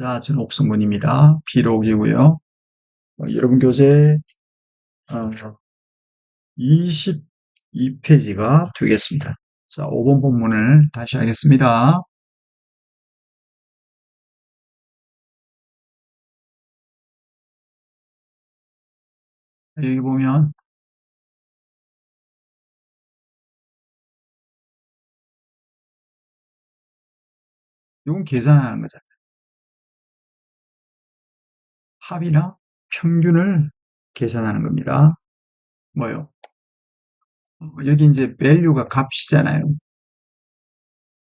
자, 저는 옥승문입니다. 기록이고요. 여러분 교재 22페이지가 되겠습니다. 자, 5번 본문을 다시 하겠습니다. 여기 보면 이건 계산하는 거잖아요. 합이나 평균을 계산하는 겁니다. 뭐요? 여기 이제 value가 값이잖아요.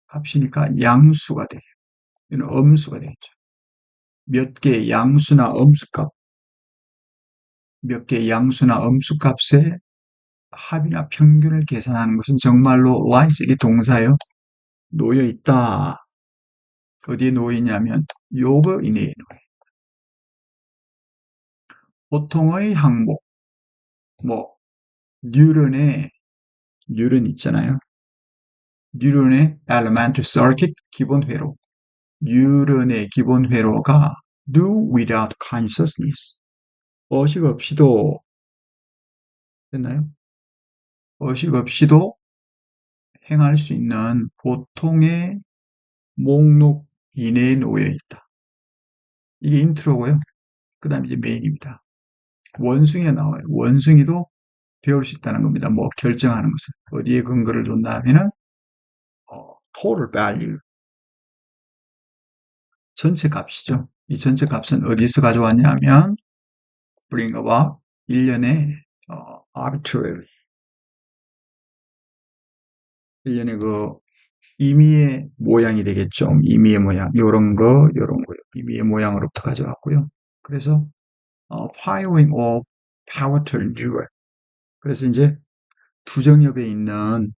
값이니까 양수가 되겠죠. 이는 음수가 되겠죠. 몇 개의 양수나 음수값, 몇 개의 양수나 음수값의 합이나 평균을 계산하는 것은 정말로 lies, 이게 동사예요. 놓여 있다. 어디에 놓여 있냐면 요거 이내에 놓여. 보통의 항목, 뭐 뉴런 있잖아요. 뉴런의 elementary circuit 기본 회로. 뉴런의 기본 회로가 do without consciousness. 의식 없이도 됐나요? 의식 없이도 행할 수 있는 보통의 목록 이내에 놓여 있다. 이게 인트로고요. 그 다음에 이제 메인입니다. 원숭이가 나와요. 원숭이도 배울 수 있다는 겁니다. 뭐 결정하는 것을 어디에 근거를 둔다 하면은 total value, 전체 값이죠. 이 전체 값은 어디서 가져왔냐 하면 bring about 1년에 arbitrary, 1년에 그 임의의 모양이 되겠죠. 임의의 모양, 요런 거, 요런 거요. 임의의 모양으로부터 가져왔고요. 그래서 firing of power to neuron. 그래서 이제 두정엽에 있는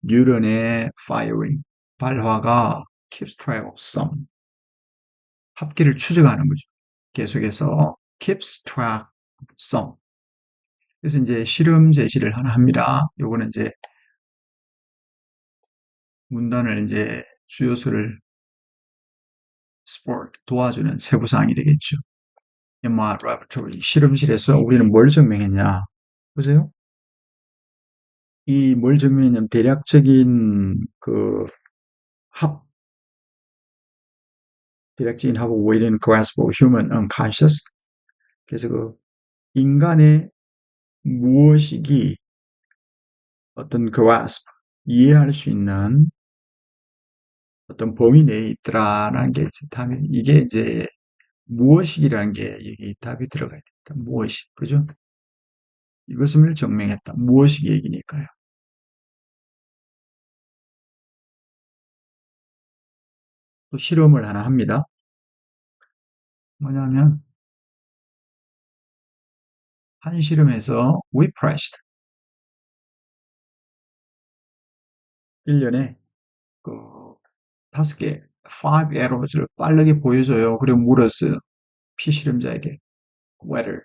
뉴런의 firing, 발화가 keeps track of sum, 합계를 추적하는 거죠. 계속해서 keeps track of sum. 그래서 이제 실험 제시를 하나 합니다. 요거는 이제 문단을 이제 주요소를 support, 도와주는 세부사항이 되겠죠. MR laboratory, 실험실에서 우리는 뭘 증명했냐? 보세요. 이 뭘 증명했냐면 대략적인 그 합, 대략적인 합을 within grasp of human unconscious. 그래서 그 인간의 무엇이기 어떤 grasp, 이해할 수 있는 어떤 범위 내에 있더라라는 게 답이, 이게 이제 무엇이기라는 게 여기 답이 들어가야 됩니다. 무엇이, 그죠? 이것을 증명했다. 무엇이기 얘기니까요. 또 실험을 하나 합니다. 뭐냐면 한 실험에서 we pressed 1년에 그 5개 5 arrows를 빠르게 보여줘요. 그리고 물었어요. 피실험자에게 whether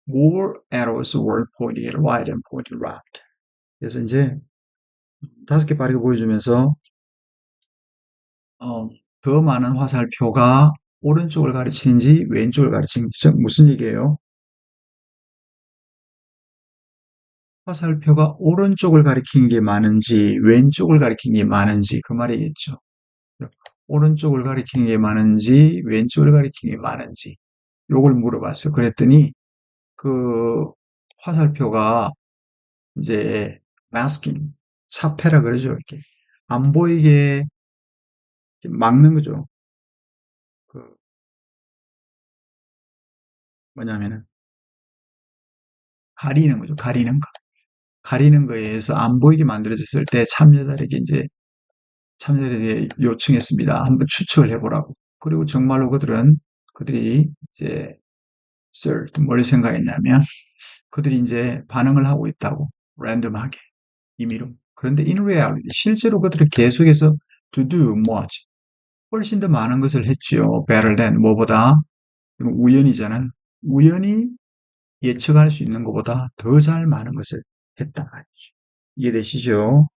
more arrows were pointed right and pointed left. 그래서 이제 5개 빠르게 보여주면서 더 많은 화살표가 오른쪽을 가르치는지 왼쪽을 가르치는지, 즉 무슨 얘기예요? 화살표가 오른쪽을 가리키는 게 많은지 왼쪽을 가리키는 게 많은지 그 말이겠죠. 오른쪽을 가리키는 게 많은지 왼쪽을 가리키는 게 많은지 요걸 물어봤어요. 그랬더니 그 화살표가 이제 마스킹, 차폐라 그러죠. 이렇게 안 보이게 막는 거죠. 그 뭐냐면은 가리는 거죠. 가리는 거. 가리는 거에 의해서 안 보이게 만들어졌을 때 참여자에게 이제 참여자에게 요청했습니다. 한번 추측을 해보라고. 그리고 정말로 그들이 이제 뭘 생각했냐면 그들이 이제 반응을 하고 있다고. 랜덤하게. 임의로. 그런데 in reality, 실제로 그들은 계속해서 to do 뭐지? 훨씬 더 많은 것을 했지요. better than 뭐보다? 우연이잖아요. 우연히 예측할 수 있는 것보다 더 잘 많은 것을 했다 말이죠. 이해되시죠?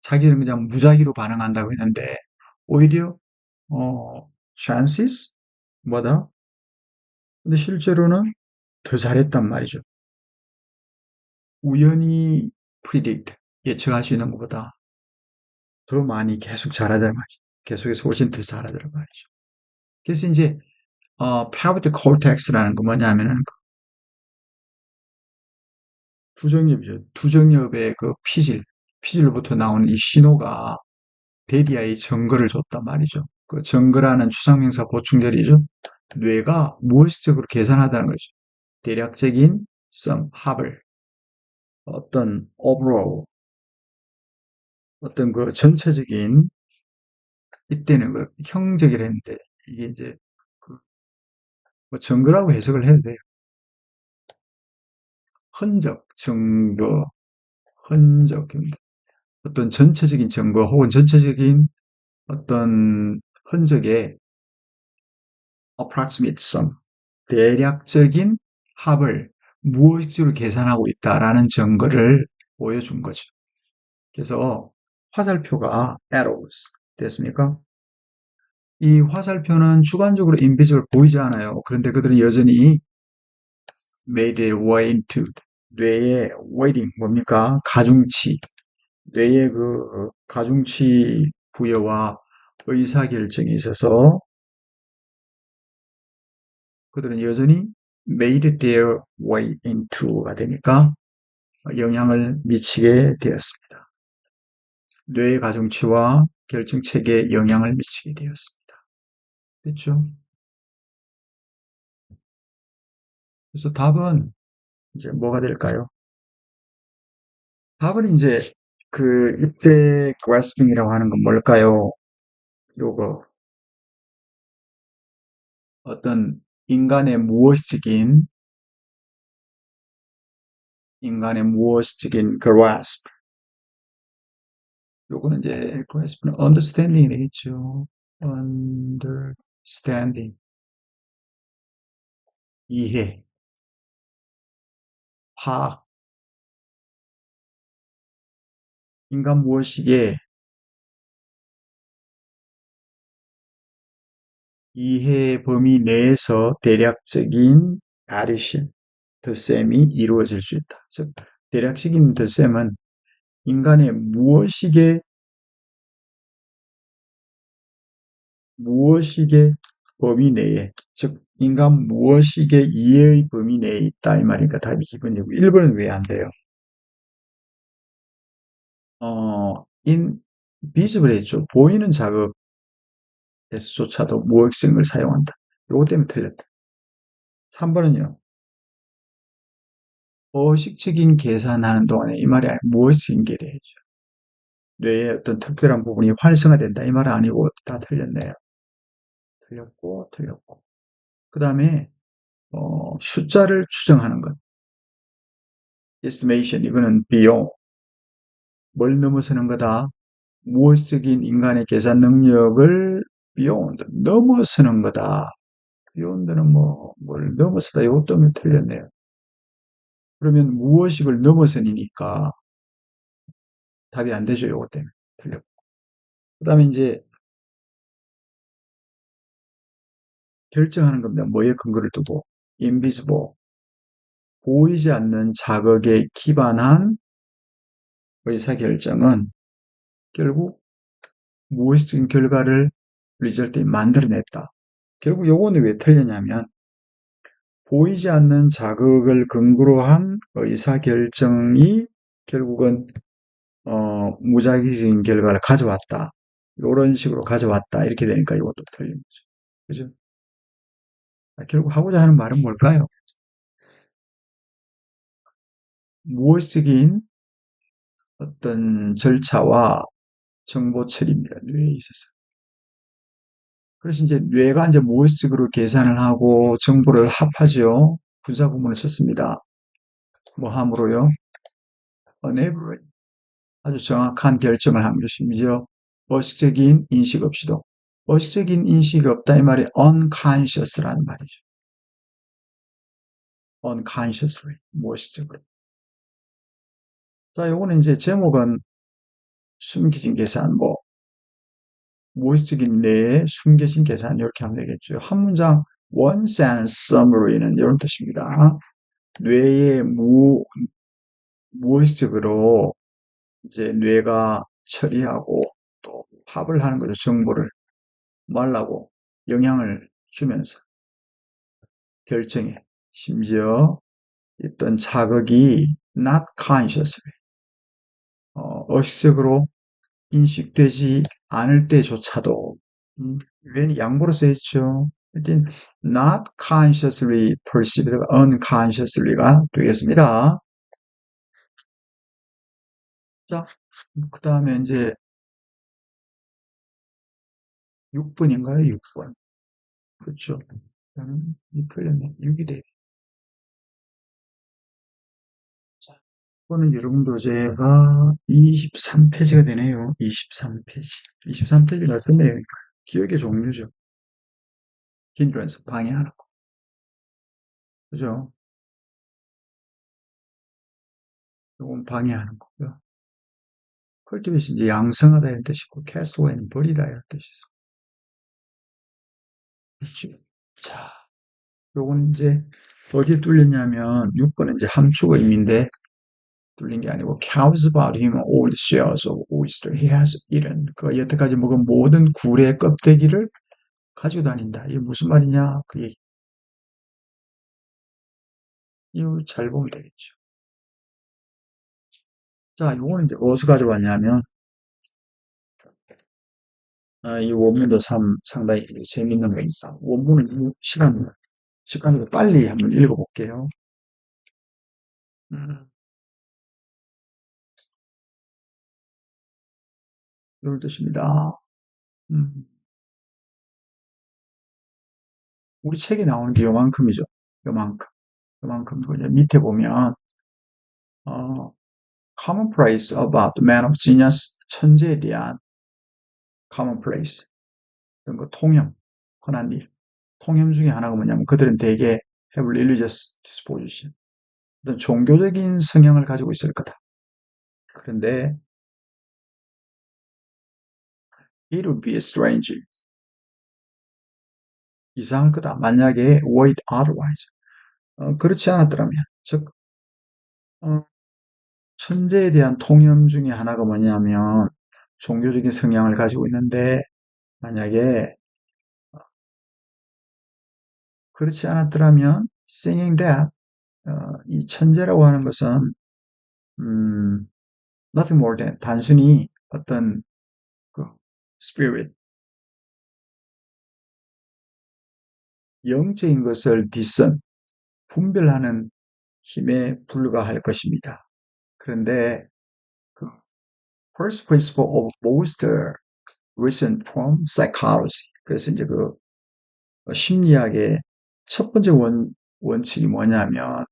자기는 그냥 무작위로 반응한다고 했는데 오히려 chances? 뭐다? 근데 실제로는 더 잘했단 말이죠. 우연히 predict, 예측할 수 있는 것보다 더 많이 계속 잘하더란 말이죠. 계속해서 훨씬 더 잘하더란 말이죠. 그래서 이제, prefrontal cortex라는 거 뭐냐면은, 그 두정엽이죠. 두정엽의 그 피질로부터 나오는 이 신호가 대리아의 증거를 줬단 말이죠. 그 증거라는 추상명사 보충절이죠. 뇌가 무의식적으로 계산하다는 거죠. 대략적인 sum, 합을, 어떤 overall, 어떤 그 전체적인, 이때는 그 형적이라 했는데, 이게 이제 그뭐 증거라고 해석을 해도 돼요. 흔적, 증거, 흔적, 어떤 전체적인 증거 혹은 전체적인 어떤 흔적의 approximate sum, 대략적인 합을 무의식적으로 계산하고 있다라는 증거를 보여준 거죠. 그래서 화살표가 arrows 됐습니까? 이 화살표는 주관적으로 invisible 보이지 않아요. 그런데 그들은 여전히 made it way into 뇌의 weighting 뭡니까? 가중치, 뇌의 그 가중치 부여와 의사결정에 있어서 그들은 여전히 made their way into가 되니까 영향을 미치게 되었습니다. 뇌의 가중치와 결정체계에 영향을 미치게 되었습니다. 됐죠? 그래서 답은 이제 뭐가 될까요? 답은 이제 그 이때 grasping이라고 하는 건 뭘까요? 요거 어떤 인간의 무의식적인 grasp. 요거는 이제 grasp는 understanding이 되겠죠. understanding. 이해, 파악. 인간 무의식의 이해 범위 내에서 대략적인 addition, 덧셈이 이루어질 수 있다. 즉, 대략적인 덧셈은 인간의 무의식의 범위 내에, 즉 인간 무의식의 이해의 범위 내에 있다 이 말이니까 답이 2번이고 1번은 왜 안 돼요? invisible 했죠. 보이는 작업에서조차도 무의식성을 사용한다. 요거 때문에 틀렸다. 3번은요. 의식적인 계산하는 동안에 이 말이 아니고 무의식적인 계산이죠. 뇌의 어떤 특별한 부분이 활성화된다 이 말은 아니고 다 틀렸네요. 틀렸고. 그 다음에 숫자를 추정하는 것. estimation 이거는 비용, 뭘 넘어서는 거다. 무의식적인 인간의 계산 능력을 beyond, 넘어서는 거다. beyond는 뭘 넘어서다. 이것 때문에 틀렸네요. 그러면 무의식을 넘어서니까 답이 안 되죠. 이것 때문에 틀렸고. 그 다음에 이제 결정하는 겁니다. 뭐에 근거를 두고 invisible, 보이지 않는 자극에 기반한 의사결정은 결국 무의식적인 결과를 리절트에 만들어냈다. 결국 요거는 왜 틀렸냐면 보이지 않는 자극을 근거로 한 의사결정이 결국은 무작위적인 결과를 가져왔다. 이런 식으로 가져왔다. 이렇게 되니까 이것도 틀린 거죠. 그죠? 결국 하고자 하는 말은 뭘까요? 무의식적인 어떤 절차와 정보 처리입니다. 뇌에 있어서. 그래서 이제 뇌가 이제 무의식적으로 계산을 하고 정보를 합하죠. 분사 구문을 썼습니다. 뭐 함으로요? enable, 아주 정확한 결정을 한 것이죠. 의식적인 인식 없이도. 의식적인 인식이 없다 이 말이 unconscious라는 말이죠. unconsciously, 무의식적으로. 자, 요거는 이제 제목은 숨기진 계산, 무의식적인 뇌에 숨겨진 계산 이렇게 하면 되겠죠. 한 문장 one sentence summary는 이런 뜻입니다. 뇌에 무의식적으로 이제 뇌가 처리하고 또 합을 하는 거죠. 정보를 말라고 영향을 주면서 결정에 심지어 있던 자극이 not consciously 의식적으로 인식되지 않을 때조차도 왠 양보로 써있죠. 일단 not consciously perceived가 unconsciously가 되겠습니다. 자, 그 다음에 이제 6번인가요? 6번. 그렇죠. 틀렸네. 6이 돼. 자, 이거는 여러분도 제가 23페이지가 되네요. 23페이지. 23페이지는 어떤 내용일까요? 기억의 종류죠. hindrance, 방해하는 거. 그죠? 이건 방해하는 거고요. cultivation, 이제 양성하다 이런 뜻이고, castaway는 버리다 이런 뜻이 있어. 그렇죠? 자, 요건 이제 어디에 뚫렸냐면 6번은 이제 함축 의미인데 뚫린 게 아니고 cows about him all the shells of oyster he has eaten. 그 여태까지 먹은 모든 굴의 껍데기를 가지고 다닌다. 이게 무슨 말이냐? 그 얘기. 이거 잘 보면 되겠죠. 자, 요거는 이제 어디서 가져왔냐면 이 원문도 참 상당히 재밌는 거입니다. 원문은 시간으로 빨리 한번 읽어볼게요. 음, 이런 뜻입니다. 음, 우리 책에 나오는 게 요만큼이죠. 요만큼. 요만큼. 이제 밑에 보면, 어, commonplace about the man of genius, 천재에 대한 commonplace. 이런 거 통념, 흔한 일. 통념 중에 하나가 뭐냐면 그들은 대개 have religious disposition. 어떤 종교적인 성향을 가지고 있을 거다. 그런데 it would be strange. 이상할 거다. 만약에 were it otherwise. 그렇지 않았더라면. 즉, 어, 천재에 대한 통념 중에 하나가 뭐냐면 종교적인 성향을 가지고 있는데 만약에 그렇지 않았더라면 saying that 이 천재라고 하는 것은 nothing more than 단순히 어떤 그 spirit 영적인 것을 discern 분별하는 힘에 불과할 것입니다. 그런데 그 first principle of most recent from psychology 그래서 이제 그 심리학의 첫 번째 원칙이 뭐냐면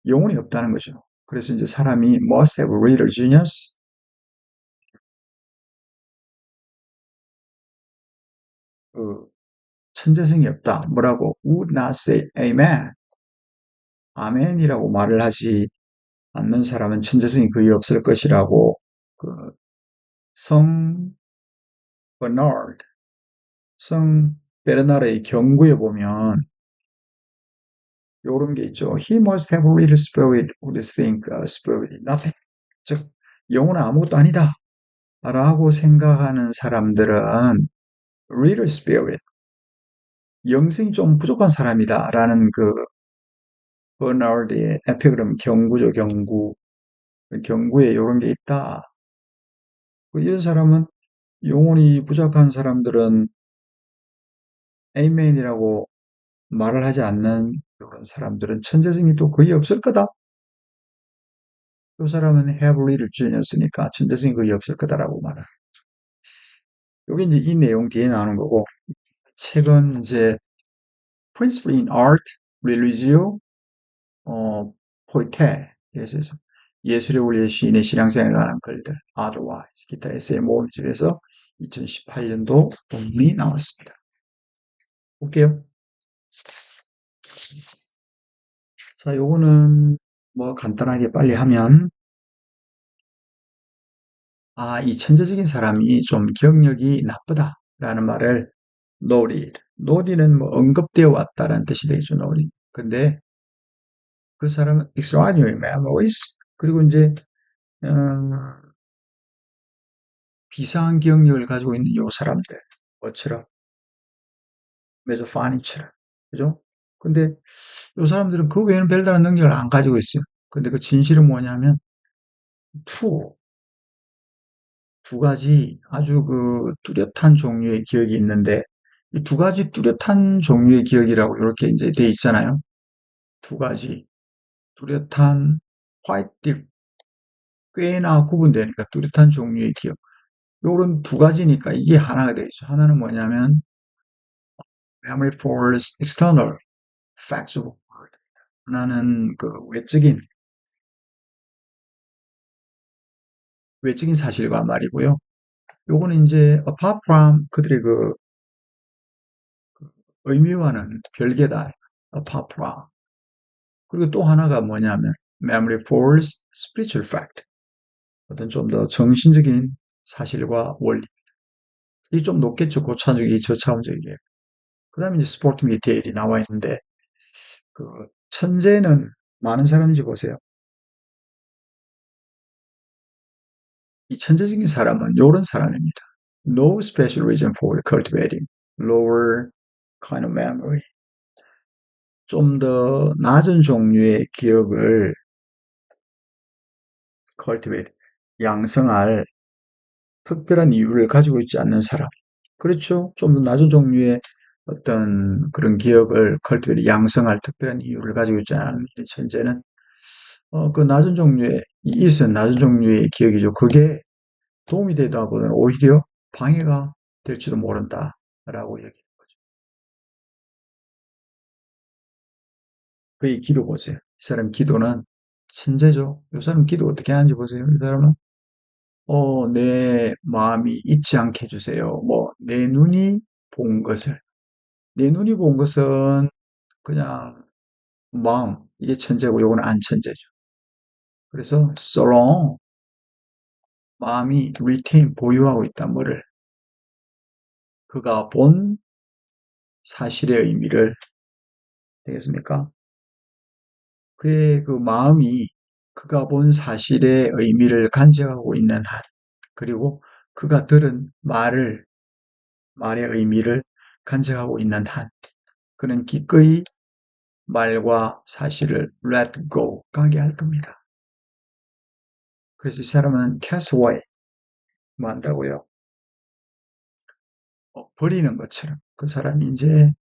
영혼이 없다는 거죠. 그래서 이제 사람이 must have real genius, 그 천재성이 없다. 뭐라고? would not say amen. 아멘이라고 말을 하지 않는 사람은 천재성이 거의 없을 것이라고 성 버나드, 성 베르나르의 경구에 보면 요런 게 있죠. He must have real spirit, would think spirit nothing. 즉 영혼은 아무것도 아니다. 라고 생각하는 사람들은 real spirit, 영성이 좀 부족한 사람이다. 라는 그 버나드의 에피그램 경구죠, 경구. 경구에 이런 게 있다. 이런 사람은 영혼이 부족한 사람들은 에이멘이라고 말을 하지 않는 이런 사람들은 천재성이 또 거의 없을 거다. 이 사람은 have little genius니까 천재성이 거의 없을 거다라고 말을. 여기 이제 이 내용 뒤에 나오는 거고, 책은 이제 Principle in Art, Religio, 포이테, 그래서 예술의 원리의 시인의 신앙생활에 관한 글들, Otherwise, 기타 에세이 모음집에서 2018년도 논문이 나왔습니다. 볼게요. 자, 요거는 뭐 간단하게 빨리 하면, 이 천재적인 사람이 좀 경력이 나쁘다. 라는 말을 노리는 뭐 언급되어 왔다라는 뜻이 되겠죠, 노리. 근데 그 사람은 extraordinary memories, 그리고 이제, 어, 비상한 기억력을 가지고 있는 요 사람들, 뭐처럼, 메조파니처럼, 그죠? 근데 요 사람들은 그 외에는 별다른 능력을 안 가지고 있어요. 근데 그 진실은 뭐냐면, 투, 두 가지 아주 그 뚜렷한 종류의 기억이 있는데, 이 두 가지 뚜렷한 종류의 기억이라고 이렇게 이제 돼 있잖아요. 두 가지 뚜렷한 화이트 꽤나 구분되니까 뚜렷한 종류의 기억. 요런 두 가지니까 이게 하나가 되겠죠. 하나는 뭐냐면 memory for external facts of world. 하나는 그 외적인 사실과 말이고요. 요거는 이제 apart from 그들의 그 의미와는 별개다. apart from. 그리고 또 하나가 뭐냐면 memory for spiritual fact. 어떤 좀 더 정신적인 사실과 원리. 이 좀 높겠죠. 고차원적이 저차원적이에요. 그 다음에 이제 스포팅 디테일이 나와 있는데, 그, 천재는 많은 사람인지 보세요. 이 천재적인 사람은 요런 사람입니다. No special reason for cultivating lower kind of memory. 좀 더 낮은 종류의 기억을 cultivate, 양성할 특별한 이유를 가지고 있지 않는 사람. 그렇죠? 좀 더 낮은 종류의 어떤 그런 기억을 cultivate, 양성할 특별한 이유를 가지고 있지 않은 이 천재는 그 낮은 종류의, 있은 낮은 종류의 기억이죠. 그게 도움이 되다 보면 오히려 방해가 될지도 모른다라고 얘기해요. 그의 기도 보세요. 이 사람 기도는 천재죠. 이 사람 기도 어떻게 하는지 보세요. 이 사람은 내 마음이 잊지 않게 해주세요. 뭐 내 눈이 본 것을, 내 눈이 본 것은 그냥 마음, 이게 천재고 요거는 안 천재죠. 그래서 so long, 마음이 retain, 보유하고 있다. 뭐를, 그가 본 사실의 의미를, 되겠습니까? 그의 그 마음이 그가 본 사실의 의미를 간직하고 있는 한, 그리고 그가 들은 말의 의미를 간직하고 있는 한, 그는 기꺼이 말과 사실을 let go, 가게 할 겁니다. 그래서 이 사람은 castaway, 뭐 한다고요? 버리는 것처럼. 그 사람이 이제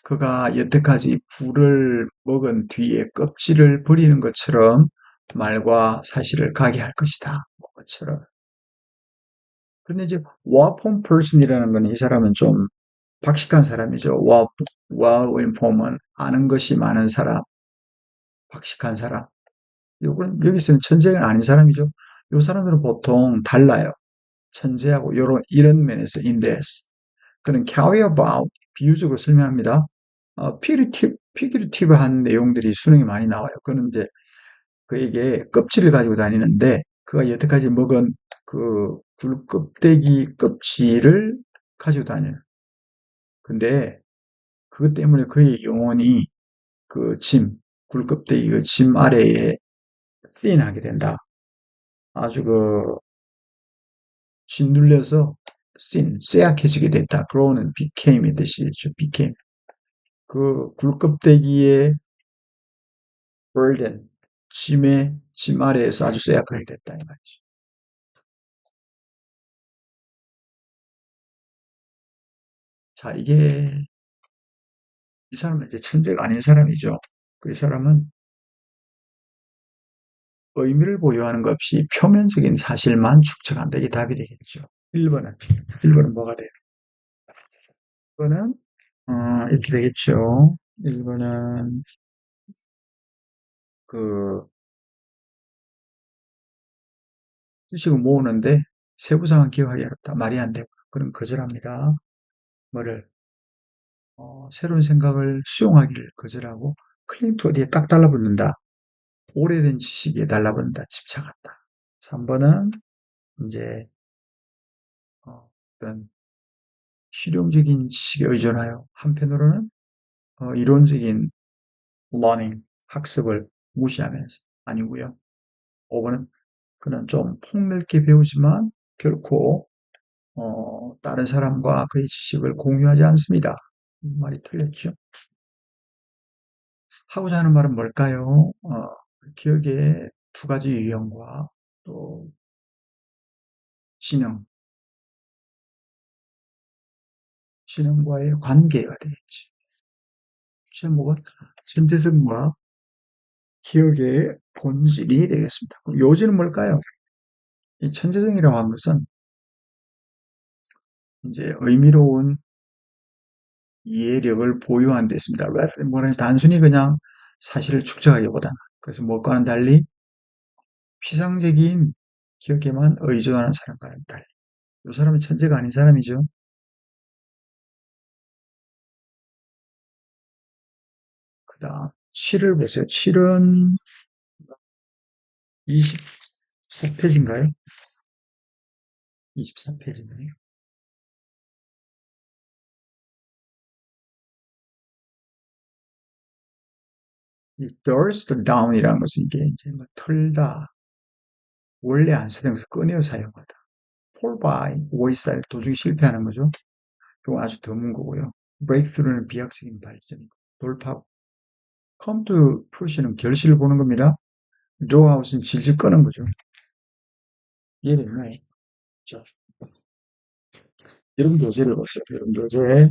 그가 여태까지 굴을 먹은 뒤에 껍질을 버리는 것처럼 말과 사실을 가게 할 것이다. 뭐 것처럼. 근데 이제 와폰 person이라는 건 이 사람은 좀 박식한 사람이죠. well informed, 아는 것이 많은 사람, 박식한 사람. 요건 여기서는 천재가 아닌 사람이죠. 요 사람들은 보통 달라요. 천재하고 이런 면에서 인데스. 그는 carry about, 비유적으로 설명합니다. 피규리티브한 내용들이 수능이 많이 나와요. 그는 이제 그에게 껍질을 가지고 다니는데 그가 여태까지 먹은 그 굴껍데기 껍질을 가지고 다녀요. 근데 그것 때문에 그의 영혼이 그 굴껍데기 그 짐 아래에 쓰인하게 된다. 아주 그 짓눌려서 쇠약해지게 됐다. grow는 became의 뜻이죠. became. 그 굴껍데기의 burden, 짐 아래에서 아주 쇠약하게 됐다. 이 말이죠. 자, 이 사람은 이제 천재가 아닌 사람이죠. 그 사람은 의미를 보유하는 것 없이 표면적인 사실만 축적한다. 이게 답이 되겠죠. 1번은 뭐가 돼요? 1번은, 이렇게 되겠죠. 1번은, 그, 지식을 모으는데 세부상은 기억하기 어렵다. 말이 안 되고. 그럼 거절합니다. 뭐를, 새로운 생각을 수용하기를 거절하고, 클림트 어디에 딱 달라붙는다. 오래된 지식에 달라붙는다. 집착한다. 3번은, 이제, 어떤 실용적인 지식에 의존하여 한편으로는 이론적인 러닝, 학습을 무시하면서 아니고요. 5번은 그는 좀 폭넓게 배우지만 결코 다른 사람과 그의 지식을 공유하지 않습니다. 이 말이 틀렸죠. 하고자 하는 말은 뭘까요? 기억의 두 가지 유형과 또 지능, 지능과의 관계가 되겠지. 제목은 전재성과 기억의 본질이 되겠습니다. 그럼 요지는 뭘까요? 이 천재성이라고 하는 것은 이제 의미로운 이해력을 보유한 데 있습니다. 뭐냐면 단순히 그냥 사실을 축적하기보다는 그래서 뭐과는 달리 피상적인 기억에만 의존하는 사람과는 달리 이 사람은 천재가 아닌 사람이죠. 그 다음 7을 보세요. 7은 24페이지인가요? 24페이지인가요? 이 thirst down이라는 것은 이게 이제 뭐 털다, 원래 안 쓰던 것을 꺼내어 사용하다. fall by, wayside, 도중에 실패하는 거죠. 이건 아주 드문 거고요. breakthrough는 비약적인 발전이고, 돌파고. come to fruition은 결실을 보는 겁니다. draw out은 질질 끄는 거죠. 이해됐나요? 자, 여러분 교재를 보세요. 여러분 교재,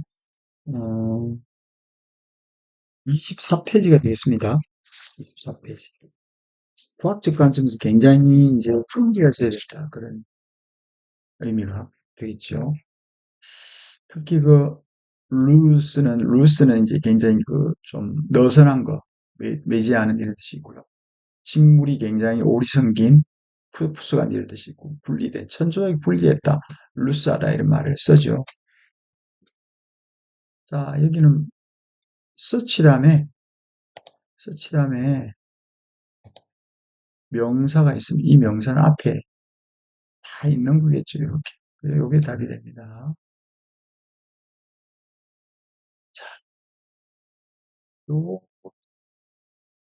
24페이지가 되겠습니다. 24페이지. 과학적 관점에서 굉장히 이제 품기가 있어야 된다. 그런 의미가 되겠죠. 특히 루스는 이제 굉장히 좀 느슨한 거, 매지 않은 이런 뜻이 있고요. 식물이 굉장히 오리 성긴 푸스가 이런 뜻이 있고, 분리된, 천조하게 분리했다, 루스하다 이런 말을 쓰죠. 자, 여기는 서치 다음에 명사가 있으면 이 명사는 앞에 다 있는 거겠죠, 이렇게. 이게 답이 됩니다. 자, 요,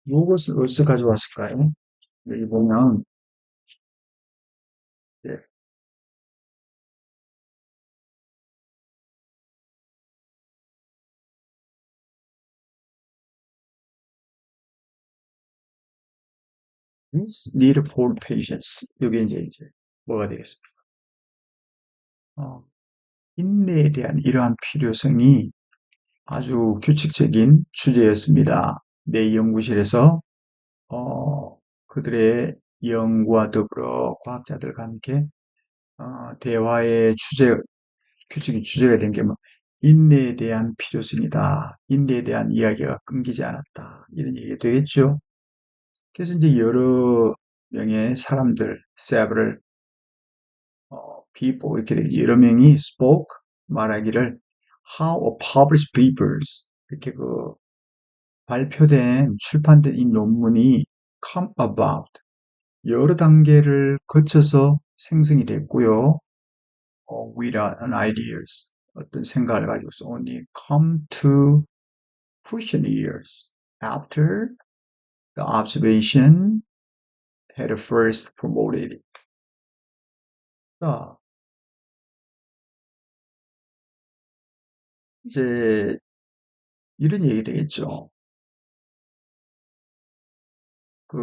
요것을 어디서 가져왔을까요? 여기 보면, 예, need for patience. 이게 이제 뭐가 되겠습니까? 어, 인내에 대한 이러한 필요성이 아주 규칙적인 주제였습니다. 내 연구실에서 그들의 연구와 더불어 과학자들과 함께 대화의 규칙이 주제가 된 게 뭐, 인내에 대한 필요성이다. 인내에 대한 이야기가 끊기지 않았다. 이런 얘기가 되겠죠. 그래서 이제 여러 명의 사람들, several people 이렇게 여러 명이 spoke 말하기를 how a published papers 이렇게 발표된 출판된 이 논문이 come about 여러 단계를 거쳐서 생성이 됐고요. without an ideas 어떤 생각을 가지고서 only come to fruition years after the observation had first promoted it. 자, 이제 이런 얘기 되겠죠. 그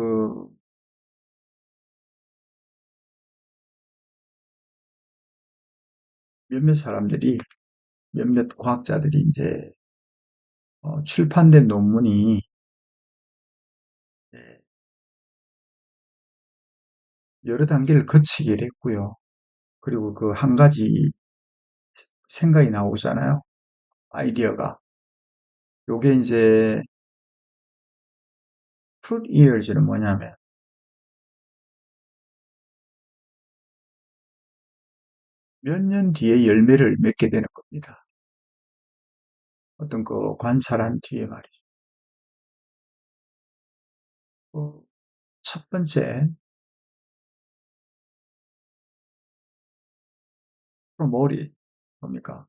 몇몇 사람들이 몇몇 과학자들이 이제 출판된 논문이 예, 여러 단계를 거치게 됐고요. 그리고 그 한 가지 생각이 나오잖아요. 아이디어가. 요게 이제 fruit years는 뭐냐면 몇 년 뒤에 열매를 맺게 되는 겁니다. 어떤 관찰한 뒤에 말이죠. 첫 번째, 머리 뭡니까?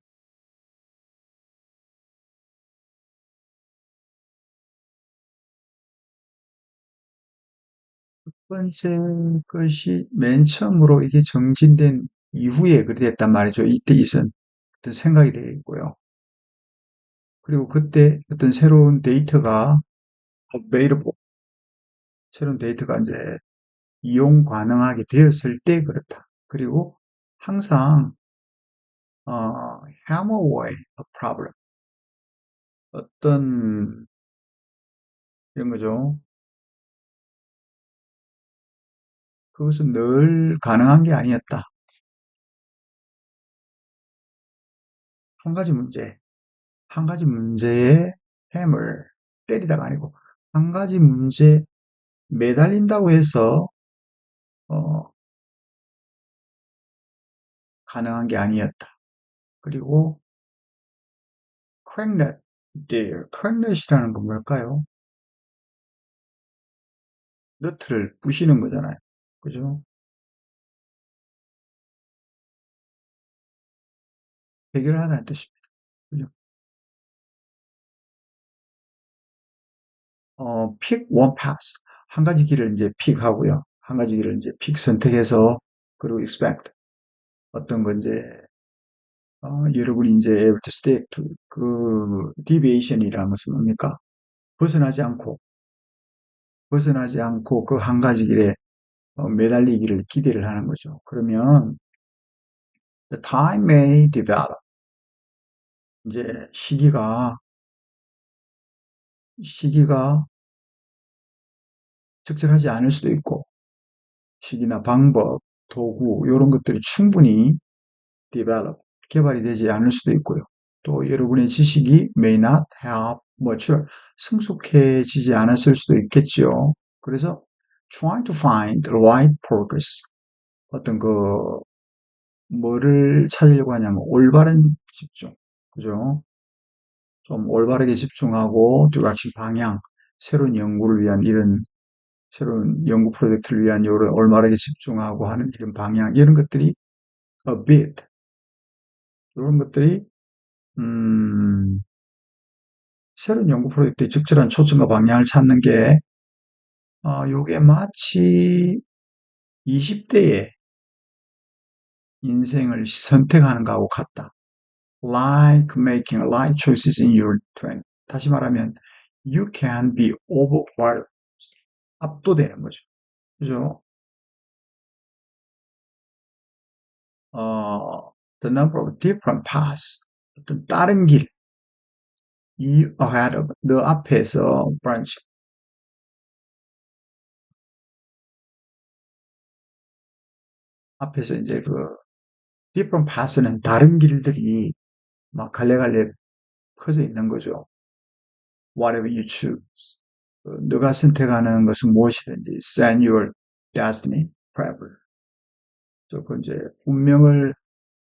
번째 것이 맨 처음으로 이게 정진된 이후에 그리 됐단 말이죠. 이때 있은 어떤 생각이 되겠고요. 그리고 그때 어떤 새로운 데이터가 available, 새로운 데이터가 이제 이용 가능하게 되었을 때 그렇다. 그리고 항상 hammer away a problem, 어떤 이런 거죠. 그것은 늘 가능한 게 아니었다. 한 가지 문제, 한 가지 문제에 hammer, 때리다가 아니고 한 가지 문제 매달린다고 해서 어, 가능한 게 아니었다. 그리고 cracknet, cracknet이라는 건 뭘까요? 너트를 부시는 거잖아요. 그죠? 해결하다는 뜻입니다. 그죠? pick one path. 한 가지 길을 이제 픽하고요. 한 가지 길을 이제 픽 선택해서 그리고 expect 어떤 건 이제 여러분이 이제 able to stick to 그 deviation이라는 것은 뭡니까? 벗어나지 않고 벗어나지 않고 그 한 가지 길에 매달리기를 기대를 하는 거죠. 그러면 the time may develop. 이제 시기가 적절하지 않을 수도 있고 시기나 방법, 도구 이런 것들이 충분히 develop, 개발이 되지 않을 수도 있고요. 또 여러분의 지식이 may not have mature, 성숙해지지 않았을 수도 있겠죠. 그래서 trying to find the right progress, 어떤 뭐를 찾으려고 하냐면 올바른 집중, 그죠? 좀 올바르게 집중하고 direction, 방향, 새로운 연구를 위한 이런 새로운 연구 프로젝트를 위한 요를 올바르게 집중하고 하는 이런 방향, 이런 것들이 a bit, 이런 것들이 음, 새로운 연구 프로젝트의 적절한 초점과 방향을 찾는 게 요게 마치 20대의 인생을 선택하는 거하고 같다. Like making life choices in your 20. 다시 말하면 you can be overwhelmed. 압도되는 거죠. 그죠? The number of different paths. 어떤 다른 길, 이 ahead of, 너 앞에서 branch, 앞에서 이제 different paths는 다른 길들이 막 갈래갈래 퍼져 있는 거죠. Whatever you choose. 너가 선택하는 것은 무엇이든지 set your destiny forever. 그 이제 운명을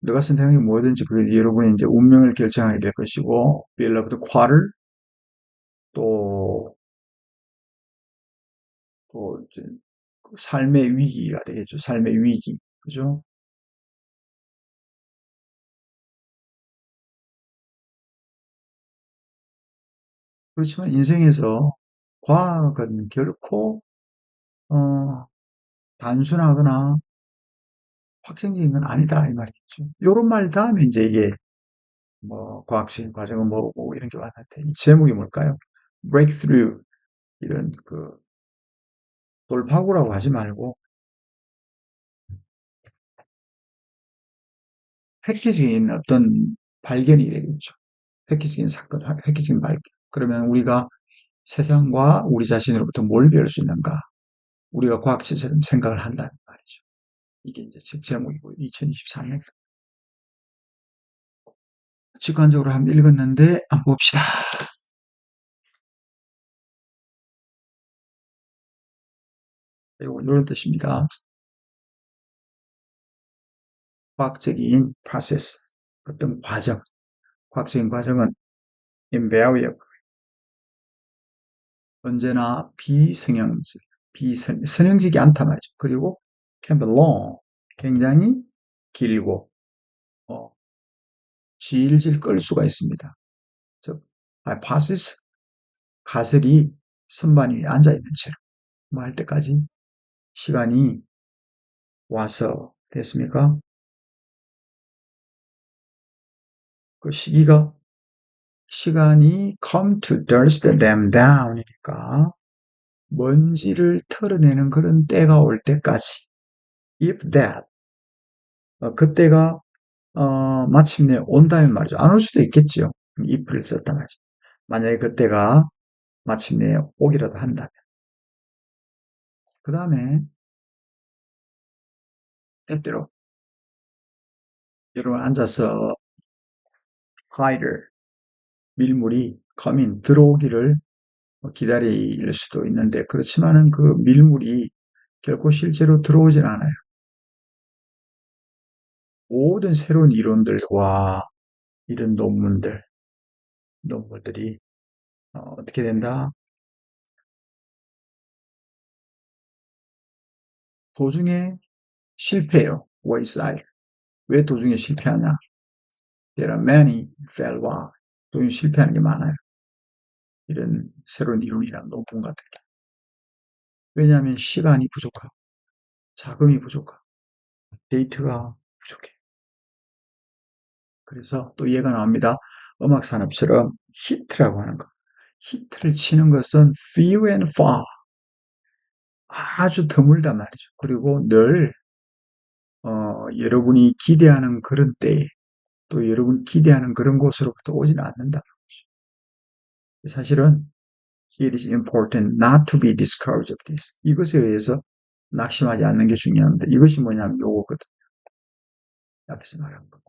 너가 선택한 게 뭐든지 그 여러분의 이제 운명을 결정하게 될 것이고 beloved quarter 또 이제 그 삶의 위기가 되겠죠. 삶의 위기. 그죠? 그렇지만 인생에서 과학은 결코 어, 단순하거나 확정적인 건 아니다 이 말이겠죠. 요런 말 다음에 이제 이게 뭐 과학적인 과정은 뭐고 이런 게 왔는데 이 제목이 뭘까요? breakthrough 이런 돌파구라고 하지 말고 획기적인 어떤 발견이 되겠죠. 획기적인 사건, 획기적인 발견. 그러면 우리가 세상과 우리 자신으로부터 뭘 배울 수 있는가? 우리가 과학자처럼 생각을 한다는 말이죠. 이게 이제 책 제목이고 2024년 직관적으로 한번 읽었는데 한번 봅시다. 이런 뜻입니다. 과학적인 process, 어떤 과정, 과학적인 과정은 invariable, 언제나 비성형적, 선형적이 않다 말이죠. 그리고 can be long, 굉장히 길고 어, 질질 끌 수가 있습니다. 즉, hypothesis, 가설이 선반 위에 앉아 있는 채로 뭐 할 때까지 시간이 와서 됐습니까? 그 시간이 come to dust them down이니까 먼지를 털어내는 그런 때가 올 때까지 if that 그때가 마침내 온다면 말이죠. 안 올 수도 있겠죠. if를 썼단 말이죠. 만약에 그때가 마침내 오기라도 한다면 그 다음에 때때로 여러분 앉아서 hider 밀물이 come 들어오기를 기다릴 수도 있는데 그렇지만은 그 밀물이 결코 실제로 들어오진 않아요. 모든 새로운 이론들과 이런 논문들이 어떻게 된다? 도중에 실패해요. wayside. 왜 도중에 실패하냐? There are many failure. 도중에 실패하는 게 많아요. 이런 새로운 이론이랑 논문 같은 게. 왜냐하면 시간이 부족하고 자금이 부족하고 데이터가 부족해. 그래서 또 얘가 나옵니다. 음악 산업처럼 히트라고 하는 거. 히트를 치는 것은 few and far. 아주 드물단 말이죠. 그리고 늘 여러분이 기대하는 그런 때에 또 여러분 기대하는 그런 곳으로부터 오지는 않는다. 사실은 it is important not to be discouraged of this. 이것에 의해서 낙심하지 않는 게 중요합니다. 이것이 뭐냐면 요거거든요. 앞에서 말한 거.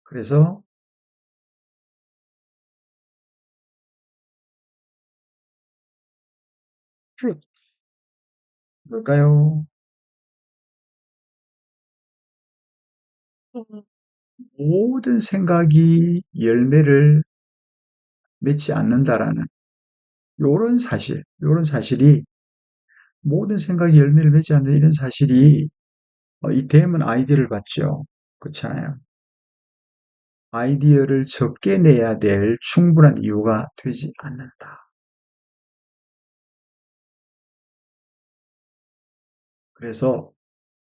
그래서 뭘까요? 모든 생각이 열매를 맺지 않는다라는 요런 사실이 모든 생각이 열매를 맺지 않는 이런 사실이 이 대면 아이디어를 받죠. 그렇잖아요. 아이디어를 적게 내야 될 충분한 이유가 되지 않는다. 그래서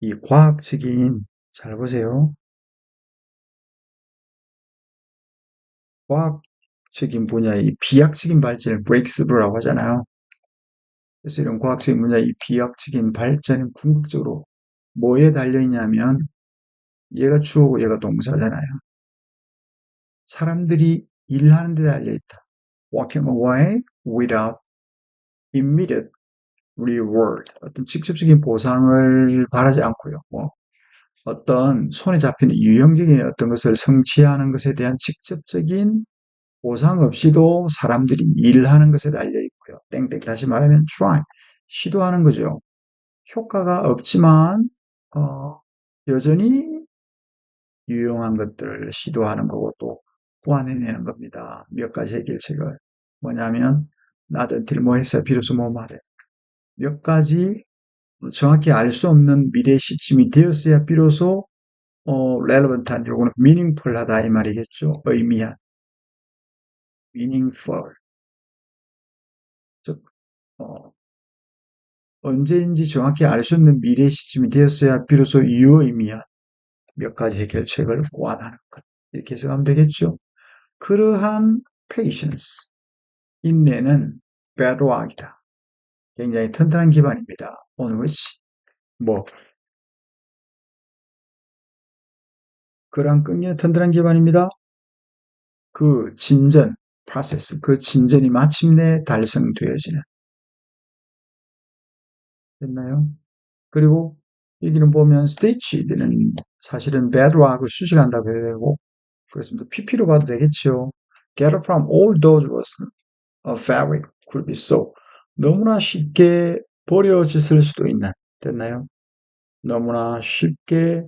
이 과학적인 잘 보세요. 과학적인 분야의 비약적인 발전을 브레이크스루라고 하잖아요. 그래서 이런 과학적인 분야의 비약적인 발전은 궁극적으로 뭐에 달려있냐면 얘가 주어고 얘가 동사잖아요. 사람들이 일하는 데 달려있다. Walking away without immediate reward. 어떤 직접적인 보상을 바라지 않고요. 어떤 손에 잡히는 유형적인 어떤 것을 성취하는 것에 대한 직접적인 보상 없이도 사람들이 일하는 것에 달려 있고요. 땡땡 다시 말하면 try 시도하는 거죠. 효과가 없지만 여전히 유용한 것들을 시도하는 거고 또 보완해내는 겁니다. 몇 가지 해결책을 뭐냐면 나한테 뭐 했어야 비로소 뭐 말해 몇 가지 정확히 알 수 없는 미래 시점이 되었어야 비로소 relevant한 요거는 meaningful하다 이 말이겠죠. 의미한 meaningful 즉 언제인지 정확히 알 수 없는 미래 시점이 되었어야 비로소 유의미한 몇 가지 해결책을 고안하는 것 이렇게 해석하면 되겠죠. 그러한 patience 인내는 bedrock이다. 굉장히 튼튼한 기반입니다. on which 뭐 그러한 끈기는 튼튼한 기반입니다. 그 진전 process 그 진전이 마침내 달성되어지는 됐나요? 그리고 여기는 보면 스테이치는 사실은 bedrock을 수식한다고 해야 되고 그렇습니다. PP로 봐도 되겠죠. Get up from all those was a fabric could be so. 너무나 쉽게 버려졌을 수도 있는 됐나요? 너무나 쉽게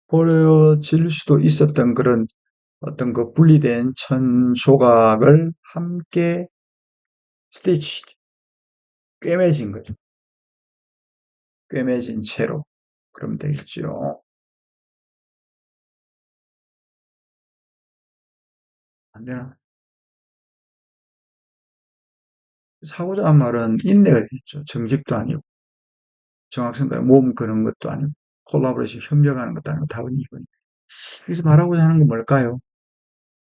버려질 수도 있었던 그런 어떤 그 분리된 천 조각을 함께 스티치 꿰매진 거죠. 꿰매진 채로 그러면 되겠죠. 안 되나? 사고자 한 말은 인내가 되겠죠. 정직도 아니고 정확성과 몸 그는 것도 아니고 콜라보레이션 협력하는 것도 아니고 답은 2번. 여기서 말하고자 하는 건 뭘까요?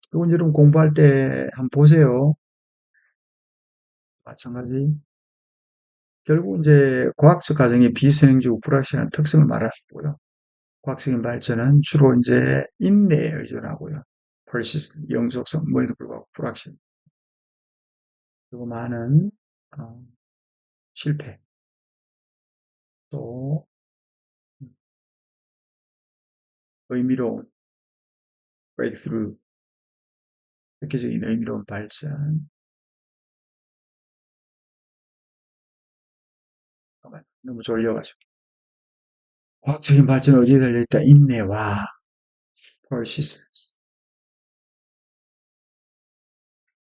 이건 여러분 공부할 때 한번 보세요. 마찬가지. 결국 이제 과학적 과정의 비선행적 불확실한 특성을 말하고요. 과학적인 발전은 주로 이제 인내에 의존하고요. persist, 영속성, 뭐에도 불구하고 불확실. 그리고 많은 실패, 또 의미로운 breakthrough, 획기적인 의미로운 발전. 너무 졸려가지고. 과학적인 발전은 어디에 달려있다? 인내와 persistence,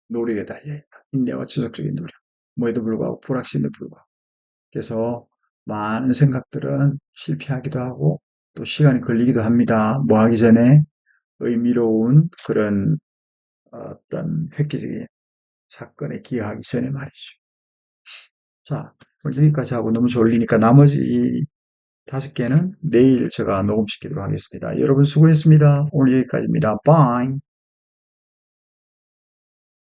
노력에 달려있다. 인내와 지속적인 노력. 뭐에도 불구하고 불확실에도 불구하고. 그래서 많은 생각들은 실패하기도 하고 또 시간이 걸리기도 합니다. 뭐 하기 전에 의미로운 그런 어떤 획기적인 사건에 기여하기 전에 말이죠. 자, 오늘 여기까지 하고 너무 졸리니까 나머지 이 5개는 내일 제가 녹음시키도록 하겠습니다. 여러분 수고했습니다. 오늘 여기까지입니다. 바이.